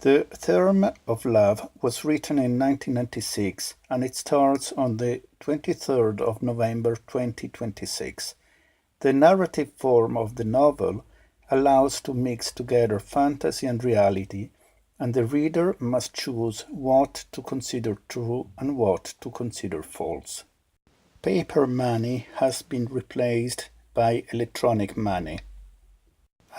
The Theorem of Love was written in 1996 and it starts on the 23rd of November 2026. The narrative form of the novel allows to mix together fantasy and reality, and the reader must choose what to consider true and what to consider false. Paper money has been replaced by electronic money.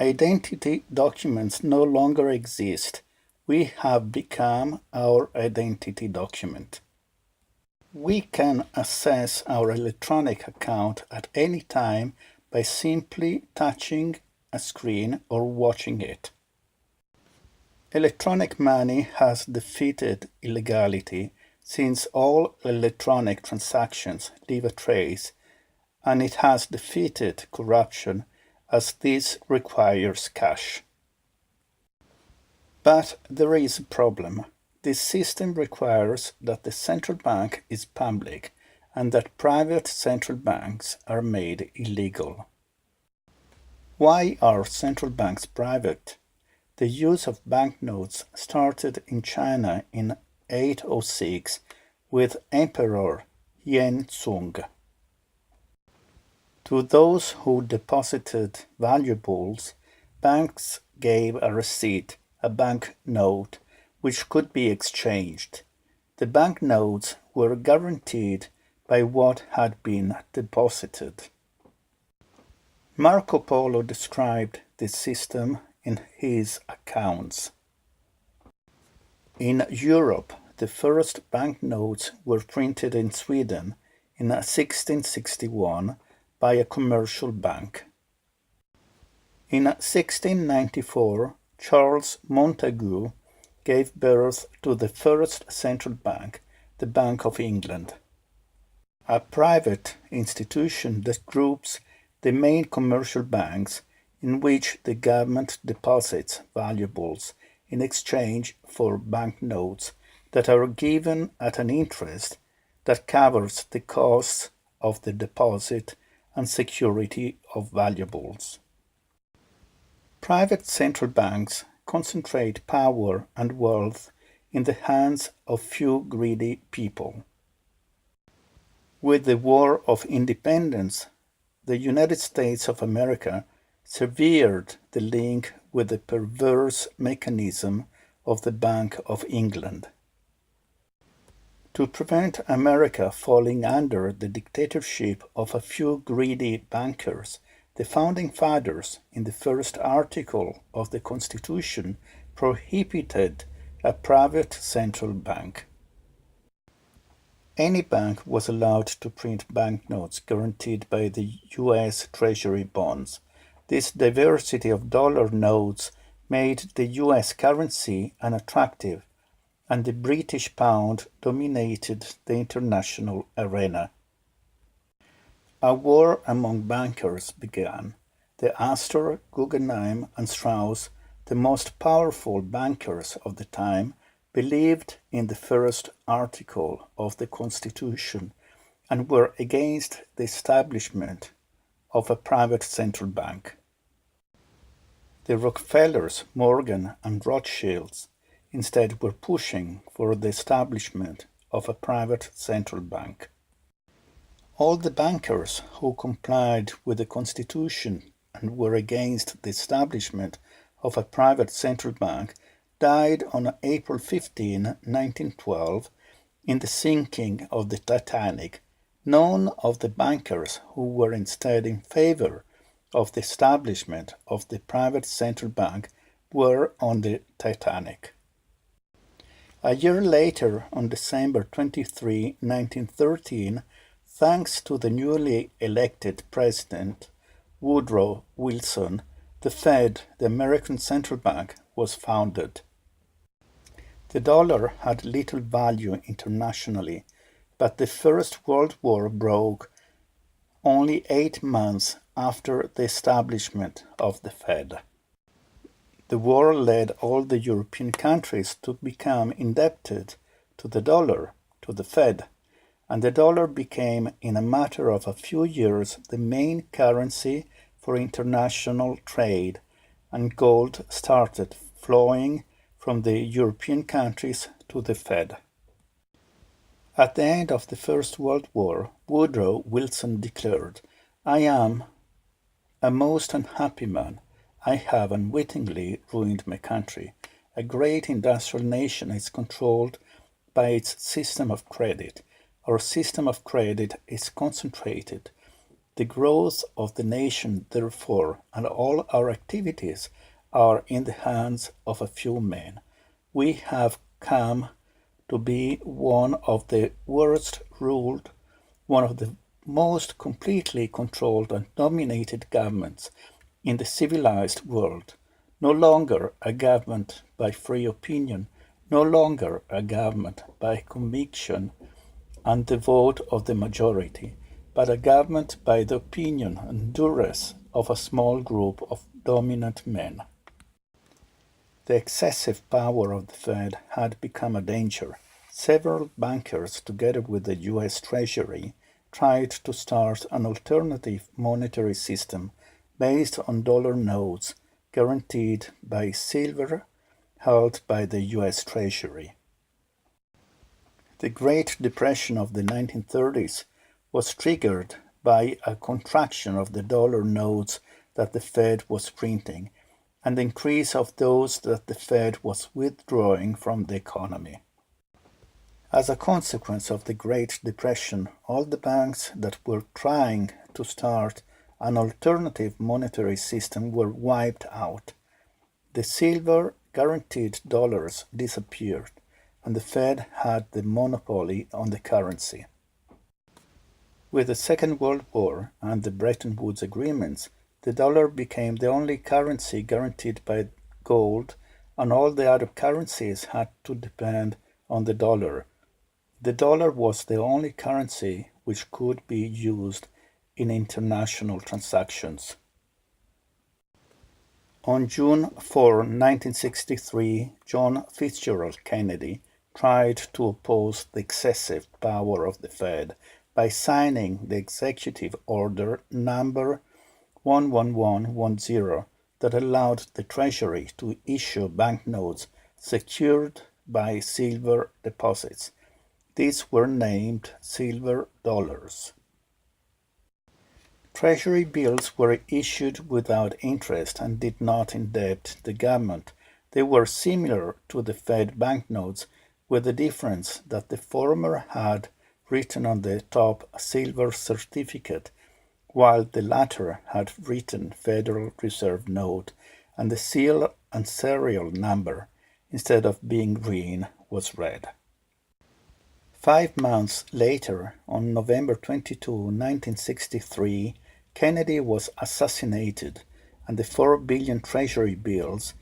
Identity documents no longer exist. We have become our identity document. We can access our electronic account at any time by simply touching a screen or watching it. Electronic money has defeated illegality since all electronic transactions leave a trace, and it has defeated corruption as this requires cash. But there is a problem. This system requires that the central bank is public and that private central banks are made illegal. Why are central banks private? The use of banknotes started in China in 806 with Emperor Yenzong. To those who deposited valuables, banks gave a receipt, a banknote, which could be exchanged. The banknotes were guaranteed by what had been deposited. Marco Polo described this system in his accounts. In Europe, the first banknotes were printed in Sweden in 1661 by a commercial bank. In 1694, Charles Montagu gave birth to the first central bank, the Bank of England, a private institution that groups the main commercial banks in which the government deposits valuables in exchange for banknotes that are given at an interest that covers the costs of the deposit and security of valuables. Private central banks concentrate power and wealth in the hands of few greedy people. With the War of Independence, the United States of America severed the link with the perverse mechanism of the Bank of England. To prevent America falling under the dictatorship of a few greedy bankers, the Founding Fathers, in the first article of the Constitution, prohibited a private central bank. Any bank was allowed to print banknotes guaranteed by the U.S. Treasury bonds. This diversity of dollar notes made the U.S. currency unattractive, and the British pound dominated the international arena. A war among bankers began. The Astor, Guggenheim, and Strauss, the most powerful bankers of the time, believed in the first article of the Constitution and were against the establishment of a private central bank. The Rockefellers, Morgan, and Rothschilds instead were pushing for the establishment of a private central bank. All the bankers who complied with the Constitution and were against the establishment of a private central bank died on April 15, 1912, in the sinking of the Titanic. None of the bankers who were instead in favor of the establishment of the private central bank were on the Titanic. A year later, on December 23, 1913, thanks to the newly elected president, Woodrow Wilson, the Fed, the American Central Bank, was founded. The dollar had little value internationally, but the First World War broke only 8 months after the establishment of the Fed. The war led all the European countries to become indebted to the dollar, to the Fed, and the dollar became, in a matter of a few years, the main currency for international trade, and gold started flowing from the European countries to the Fed. At the end of the First World War, Woodrow Wilson declared, "I am a most unhappy man. I have unwittingly ruined my country. A great industrial nation is controlled by its system of credit. Our system of credit is concentrated. The growth of the nation, therefore, and all our activities are in the hands of a few men. We have come to be one of the worst ruled, one of the most completely controlled and dominated governments in the civilized world. No longer a government by free opinion, no longer a government by conviction and the vote of the majority, but a government by the opinion and duress of a small group of dominant men." The excessive power of the Fed had become a danger. Several bankers, together with the US Treasury, tried to start an alternative monetary system based on dollar notes guaranteed by silver held by the US Treasury. The Great Depression of the 1930s was triggered by a contraction of the dollar notes that the Fed was printing and the increase of those that the Fed was withdrawing from the economy. As a consequence of the Great Depression, all the banks that were trying to start an alternative monetary system were wiped out. The silver guaranteed dollars disappeared, and the Fed had the monopoly on the currency. With the Second World War and the Bretton Woods agreements, the dollar became the only currency guaranteed by gold, and all the other currencies had to depend on the dollar. The dollar was the only currency which could be used in international transactions. On June 4, 1963, John Fitzgerald Kennedy tried to oppose the excessive power of the Fed by signing the Executive Order number 11110 that allowed the Treasury to issue banknotes secured by silver deposits. These were named silver dollars. Treasury bills were issued without interest and did not indebt the government. They were similar to the Fed banknotes, with the difference that the former had written on the top a silver certificate, while the latter had written Federal Reserve Note, and the seal and serial number, instead of being green, was red. 5 months later, on November 22, 1963, Kennedy was assassinated, and the 4 billion Treasury bills,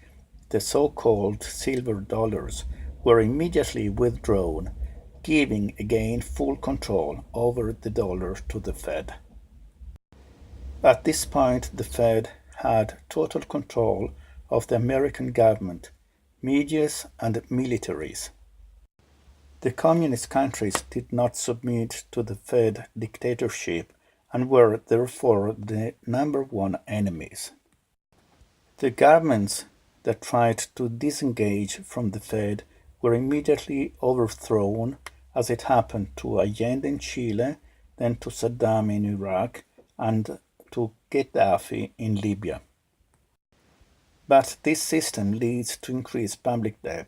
the so-called silver dollars, were immediately withdrawn, giving again full control over the dollar to the Fed. At this point, the Fed had total control of the American government, medias, and militaries. The communist countries did not submit to the Fed dictatorship and were therefore the number one enemies. The governments that tried to disengage from the Fed were immediately overthrown, as it happened to Allende in Chile, then to Saddam in Iraq, and to Gaddafi in Libya. But this system leads to increased public debt.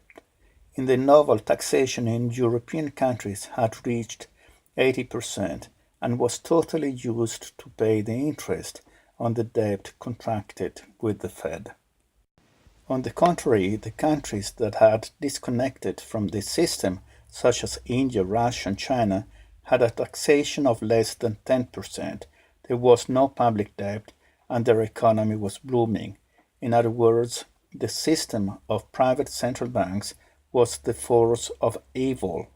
In the novel, taxation in European countries had reached 80% and was totally used to pay the interest on the debt contracted with the Fed. On the contrary, the countries that had disconnected from this system, such as India, Russia, and China, had a taxation of less than 10%. There was no public debt, and their economy was blooming. In other words, the system of private central banks was the force of evil,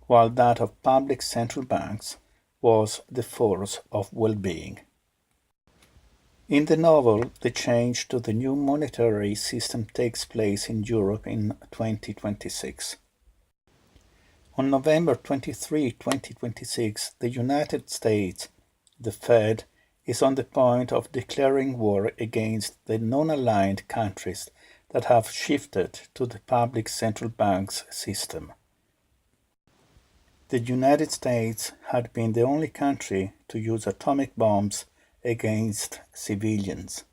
while that of public central banks was the force of well-being. In the novel, the change to the new monetary system takes place in Europe in 2026. On November 23, 2026, the United States, the Fed, is on the point of declaring war against the non-aligned countries that have shifted to the public central banks system. The United States had been the only country to use atomic bombs against civilians.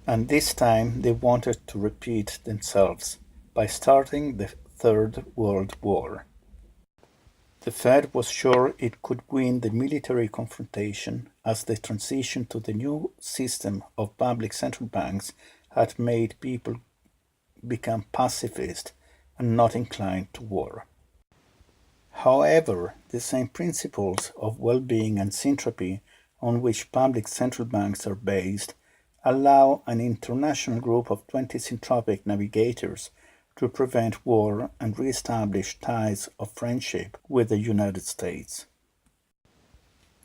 And this time they wanted to repeat themselves by starting the Third World War. The Fed was sure it could win the military confrontation, as the transition to the new system of public central banks had made people become pacifist and not inclined to war. However, the same principles of well-being and syntropy on which public central banks are based allow an international group of 20 syntropic navigators to prevent war and re-establish ties of friendship with the United States.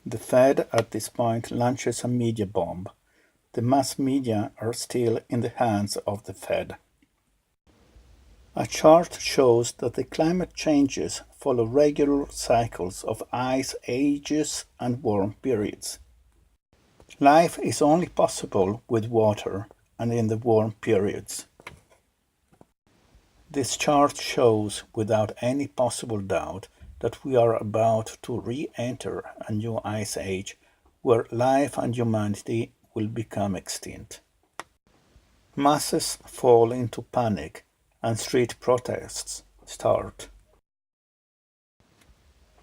The Fed at this point launches a media bomb. The mass media are still in the hands of the Fed. A chart shows that the climate changes follow regular cycles of ice ages and warm periods. Life is only possible with water and in the warm periods. This chart shows without any possible doubt that we are about to re-enter a new ice age where life and humanity will become extinct. Masses fall into panic and street protests start.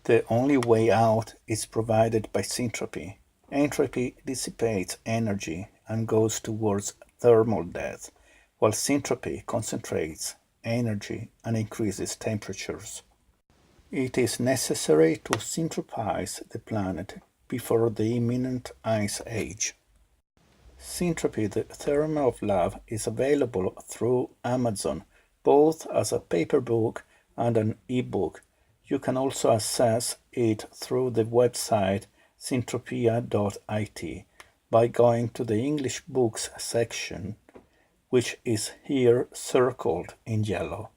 The only way out is provided by syntropy. Entropy dissipates energy and goes towards thermal death, while syntropy concentrates energy and increases temperatures. It is necessary to syntropize the planet before the imminent ice age. Syntropy, the Theorem of Love, is available through Amazon, both as a paper book and an e-book. You can also access it through the website syntropia.it by going to the English books section, which is here circled in yellow.